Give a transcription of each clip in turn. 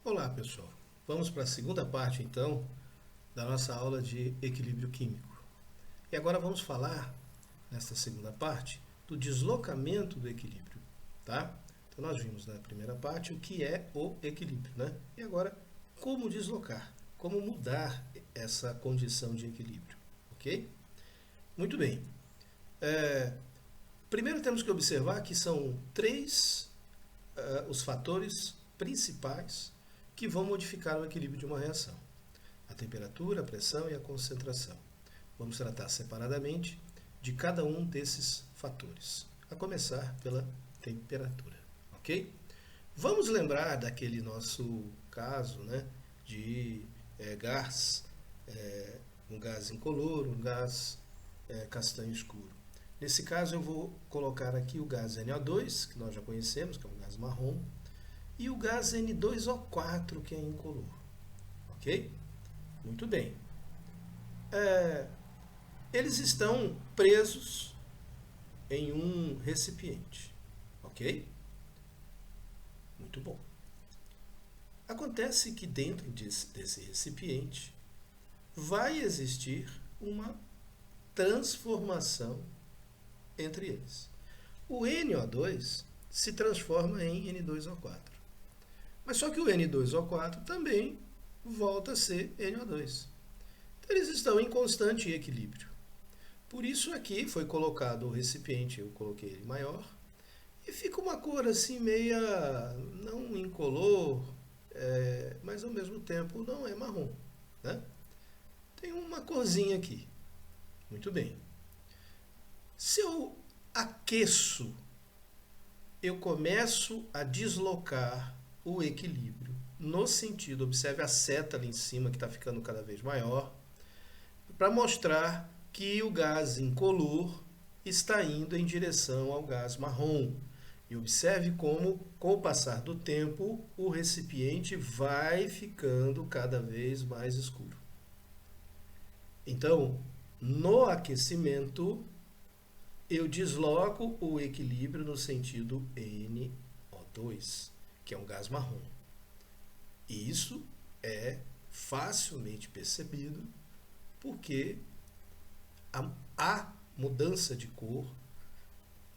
Olá, pessoal. Vamos para a segunda parte, então, da nossa aula de equilíbrio químico. E agora vamos falar, nesta segunda parte, do deslocamento do equilíbrio, tá? Então, nós vimos na primeira parte o que é o equilíbrio, né? E agora, como deslocar, como mudar essa condição de equilíbrio, ok? Muito bem. Primeiro temos que observar que são três os fatores principais que vão modificar o equilíbrio de uma reação: a temperatura, a pressão e a concentração. Vamos tratar separadamente de cada um desses fatores, a começar pela temperatura, ok? Vamos lembrar daquele nosso caso, né, de gás, um gás incolor, um gás castanho escuro. Nesse caso eu vou colocar aqui o gás NO2, que nós já conhecemos, que é um gás marrom, e o gás N2O4, que é incolor. Ok? Muito bem. Eles estão presos em um recipiente. Ok? Muito bom. Acontece que dentro desse recipiente vai existir uma transformação entre eles. O NO2 se transforma em N2O4. Mas só que o N2O4 também volta a ser NO2. Então eles estão em constante equilíbrio. Por isso aqui foi colocado o recipiente, eu coloquei ele maior, e fica uma cor assim meia, não incolor, mas ao mesmo tempo não é marrom, né? Tem uma corzinha aqui. Muito bem. Se eu aqueço, eu começo a deslocar o equilíbrio no sentido, observe a seta ali em cima que está ficando cada vez maior, para mostrar que o gás incolor está indo em direção ao gás marrom. E observe como, com o passar do tempo, o recipiente vai ficando cada vez mais escuro. Então, no aquecimento, eu desloco o equilíbrio no sentido NO2, que é um gás marrom. E isso é facilmente percebido porque há mudança de cor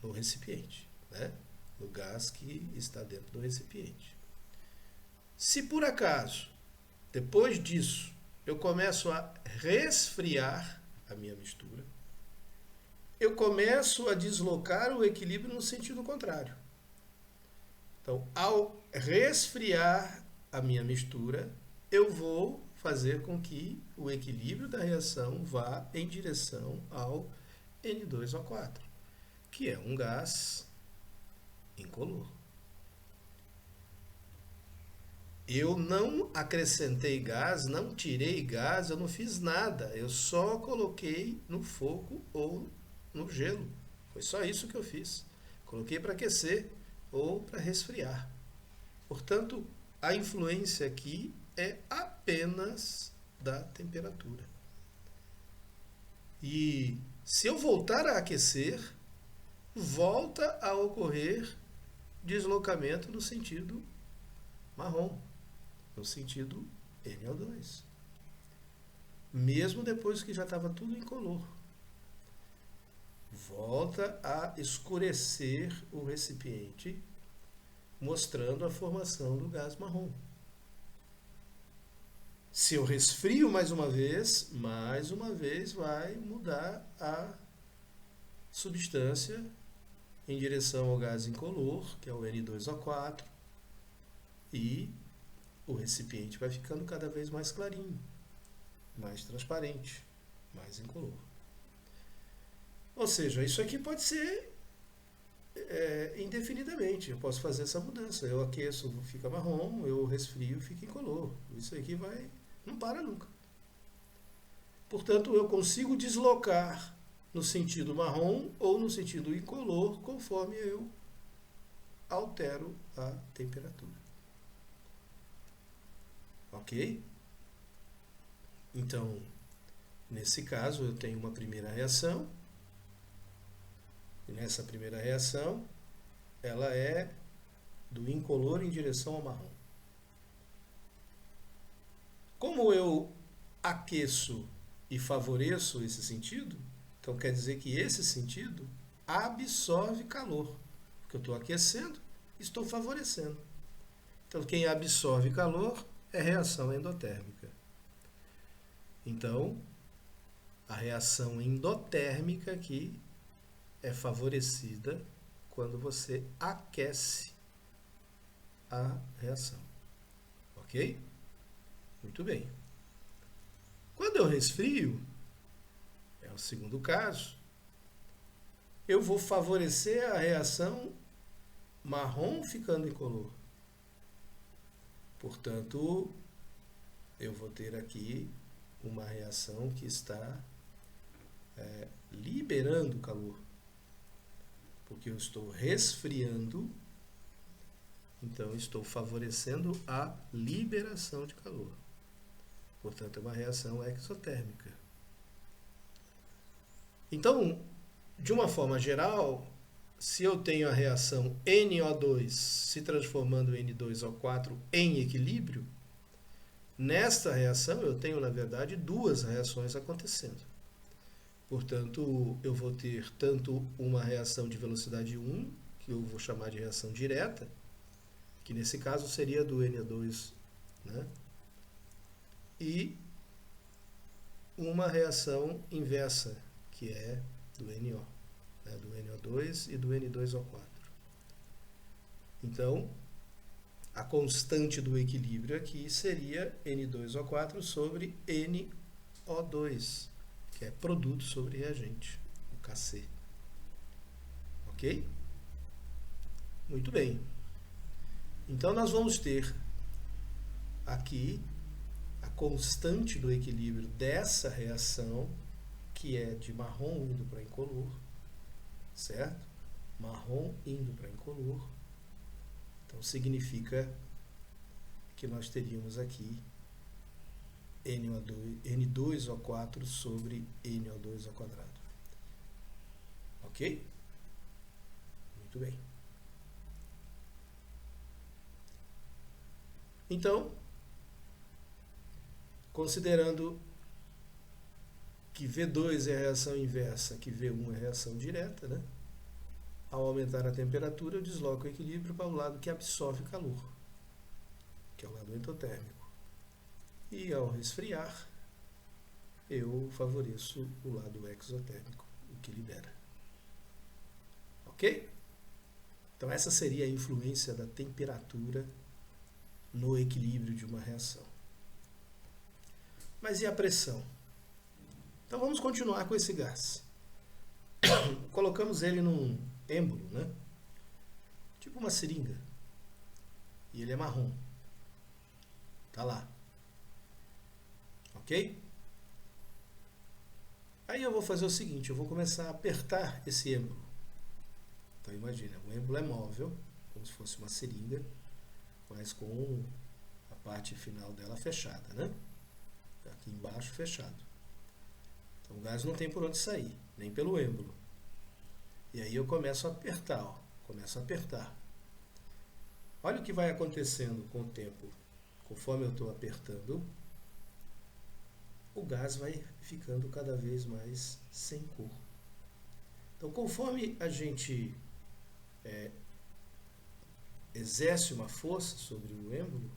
no recipiente, né? No gás que está dentro do recipiente. Se por acaso, depois disso, eu começo a resfriar a minha mistura, eu começo a deslocar o equilíbrio no sentido contrário. Então, ao resfriar a minha mistura, eu vou fazer com que o equilíbrio da reação vá em direção ao N2O4, que é um gás incolor. Eu não acrescentei gás, não tirei gás, eu não fiz nada. Eu só coloquei no fogo ou no gelo. Foi só isso que eu fiz. Coloquei para aquecer ou para resfriar. Portanto, a influência aqui é apenas da temperatura. E se eu voltar a aquecer, volta a ocorrer deslocamento no sentido marrom, no sentido NO2. Mesmo depois que já estava tudo incolor. Volta a escurecer o recipiente, mostrando a formação do gás marrom. Se eu resfrio mais uma vez vai mudar a substância em direção ao gás incolor, que é o N2O4, e o recipiente vai ficando cada vez mais clarinho, mais transparente, mais incolor. Ou seja, isso aqui pode ser indefinidamente. Eu posso fazer essa mudança. Eu aqueço, fica marrom, eu resfrio, fica incolor. Isso aqui não para nunca. Portanto, eu consigo deslocar no sentido marrom ou no sentido incolor conforme eu altero a temperatura. Ok? Então, nesse caso, eu tenho uma primeira reação. E nessa primeira reação, ela é do incolor em direção ao marrom. como eu aqueço e favoreço esse sentido, então quer dizer que esse sentido absorve calor. Porque eu estou aquecendo, estou favorecendo. Então, quem absorve calor é reação endotérmica. Então, a reação endotérmica aqui é favorecida quando você aquece a reação. Ok? Muito bem. Quando eu resfrio, é o segundo caso, eu vou favorecer a reação marrom ficando incolor. Portanto, eu vou ter aqui uma reação que está liberando calor. Porque eu estou resfriando, então estou favorecendo a liberação de calor. Portanto, é uma reação exotérmica. Então, de uma forma geral, se eu tenho a reação NO2 se transformando em N2O4 em equilíbrio, nesta reação eu tenho, na verdade, duas reações acontecendo. Portanto, eu vou ter tanto uma reação de velocidade 1, que eu vou chamar de reação direta, que nesse caso seria do NO2, né? E uma reação inversa, que é do NO, né? Do NO2 e do N2O4. Então, a constante do equilíbrio aqui seria N2O4 sobre NO2, que é produto sobre reagente, o Kc. Ok? Muito bem. Então, nós vamos ter aqui a constante do equilíbrio dessa reação, que é de marrom indo para incolor, certo? Marrom indo para incolor. Então, significa que nós teríamos aqui N2O4 sobre NO2 ao quadrado. Ok? Muito bem. Então, considerando que V2 é a reação inversa, que V1 é a reação direta, né? Ao aumentar a temperatura, eu desloco o equilíbrio para o lado que absorve calor, que é o lado endotérmico. E ao resfriar, eu favoreço o lado exotérmico, o que libera. Ok? Então essa seria a influência da temperatura no equilíbrio de uma reação. Mas e a pressão? Então vamos continuar com esse gás. Colocamos ele num êmbolo, né? Tipo uma seringa. E ele é marrom. Tá lá. Ok? Aí eu vou fazer o seguinte, eu vou começar a apertar esse êmbolo. Então imagina, o êmbolo é móvel, como se fosse uma seringa, mas com a parte final dela fechada, né? Aqui embaixo fechado. Então o gás não tem por onde sair, nem pelo êmbolo. E aí eu começo a apertar, ó. Começo a apertar. Olha o que vai acontecendo com o tempo. Conforme eu estou apertando, o gás vai ficando cada vez mais sem cor. Então, conforme a gente exerce uma força sobre o êmbolo,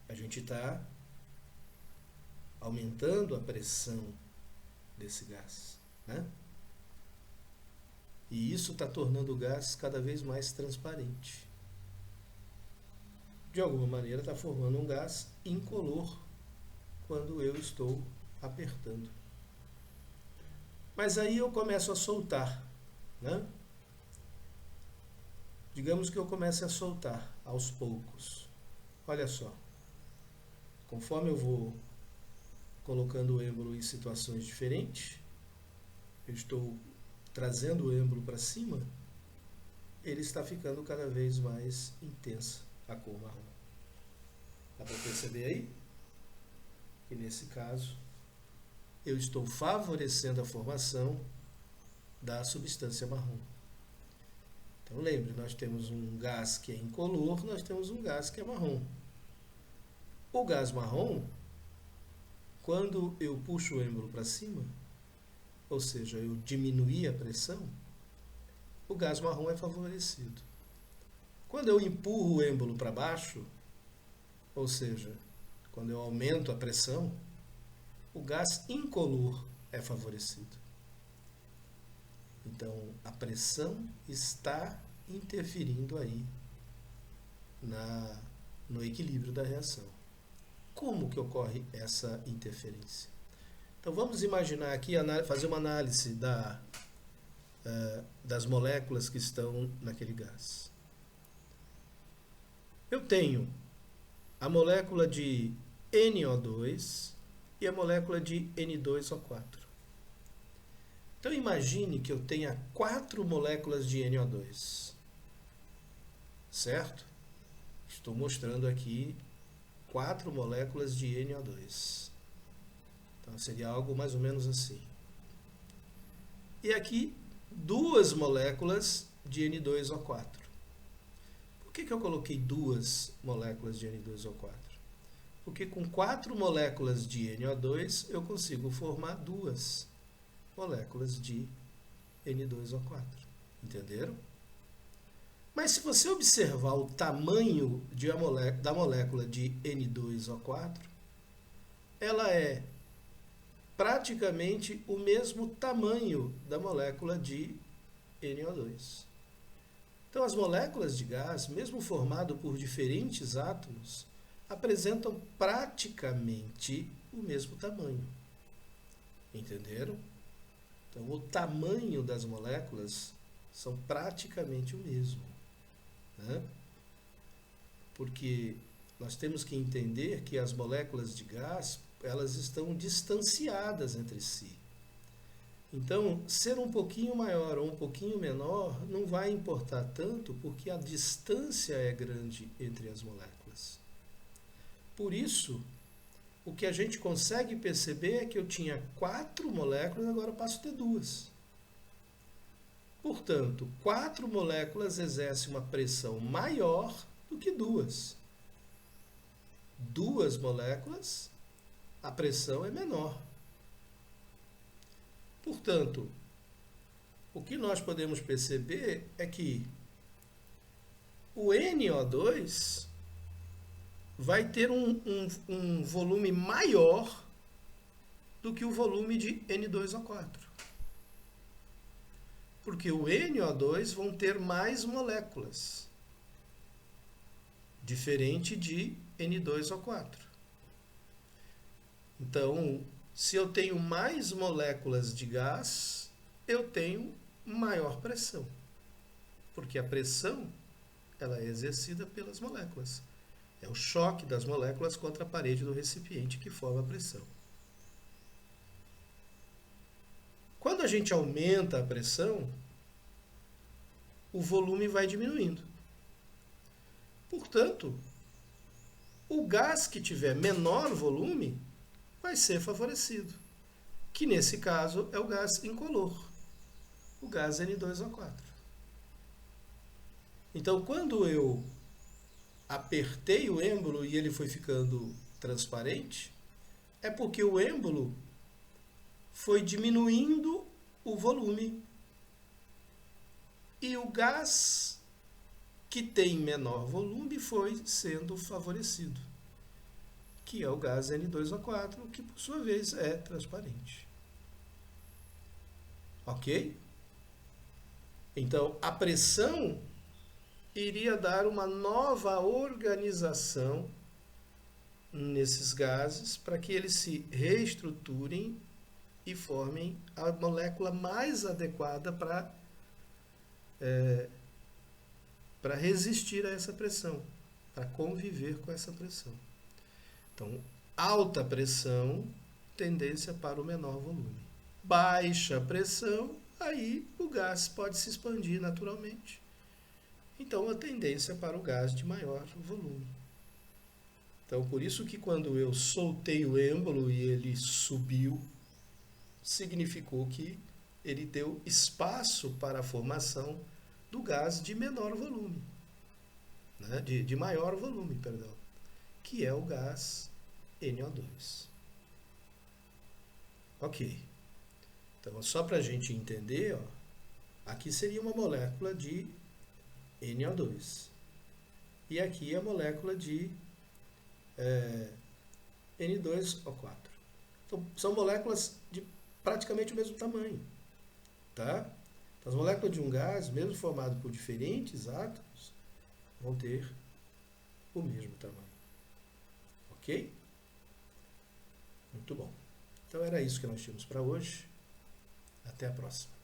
a gente está aumentando a pressão desse gás, né? E isso está tornando o gás cada vez mais transparente. De alguma maneira está formando um gás incolor quando eu estou apertando. Mas aí eu começo a soltar, né? Digamos que eu comece a soltar aos poucos. Olha só. Conforme eu vou colocando o êmbolo em situações diferentes, eu estou trazendo o êmbolo para cima, ele está ficando cada vez mais intensa, a cor marrom. Dá para perceber aí? Que nesse caso, eu estou favorecendo a formação da substância marrom. Então lembre, nós temos um gás que é incolor, nós temos um gás que é marrom. O gás marrom, quando eu puxo o êmbolo para cima, ou seja, eu diminuir a pressão, o gás marrom é favorecido. Quando eu empurro o êmbolo para baixo, ou seja, quando eu aumento a pressão, o gás incolor é favorecido. Então, a pressão está interferindo aí no equilíbrio da reação. Como que ocorre essa interferência? Então, vamos imaginar aqui, fazer uma análise das moléculas que estão naquele gás. Eu tenho a molécula de NO2 e a molécula de N2O4. Então imagine que eu tenha 4 moléculas de NO2, certo? Estou mostrando aqui 4 moléculas de NO2. Então seria algo mais ou menos assim. E aqui 2 moléculas de N2O4. Por que eu coloquei 2 moléculas de N2O4? Porque com 4 moléculas de NO2 eu consigo formar 2 moléculas de N2O4. Entenderam? Mas se você observar o tamanho da molécula de N2O4, ela é praticamente o mesmo tamanho da molécula de NO2. Então, as moléculas de gás, mesmo formado por diferentes átomos, apresentam praticamente o mesmo tamanho. Entenderam? Então, o tamanho das moléculas são praticamente o mesmo, né? Porque nós temos que entender que as moléculas de gás, elas estão distanciadas entre si. Então, ser um pouquinho maior ou um pouquinho menor não vai importar tanto, porque a distância é grande entre as moléculas. Por isso, o que a gente consegue perceber é que eu tinha 4 moléculas, agora eu passo a ter 2. Portanto, 4 moléculas exercem uma pressão maior do que 2. 2 moléculas, a pressão é menor. Portanto, o que nós podemos perceber é que o NO2 vai ter um volume maior do que o volume de N2O4. Porque o NO2 vão ter mais moléculas, diferente de N2O4. Então, se eu tenho mais moléculas de gás, eu tenho maior pressão. Porque a pressão, ela é exercida pelas moléculas. É o choque das moléculas contra a parede do recipiente que forma a pressão. Quando a gente aumenta a pressão, o volume vai diminuindo. Portanto, o gás que tiver menor volume vai ser favorecido, que nesse caso é o gás incolor, o gás N2O4. Então, quando eu apertei o êmbolo e ele foi ficando transparente, é porque o êmbolo foi diminuindo o volume e o gás que tem menor volume foi sendo favorecido, que é o gás N2O4, que por sua vez é transparente. Ok? Então, a pressão iria dar uma nova organização nesses gases para que eles se reestruturem e formem a molécula mais adequada para resistir a essa pressão, para conviver com essa pressão. Então, alta pressão, tendência para o menor volume. Baixa pressão, aí o gás pode se expandir naturalmente. Então, a tendência para o gás de maior volume. Então, por isso que quando eu soltei o êmbolo e ele subiu, significou que ele deu espaço para a formação do gás de menor volume, né? de maior volume, perdão, que é o gás NO2. Ok. Então, só para a gente entender, ó, aqui seria uma molécula de NO2. E aqui a molécula de N2O4. Então, são moléculas de praticamente o mesmo tamanho. Tá? Então, as moléculas de um gás, mesmo formado por diferentes átomos, vão ter o mesmo tamanho. Ok? Muito bom. Então era isso que nós tínhamos para hoje. Até a próxima.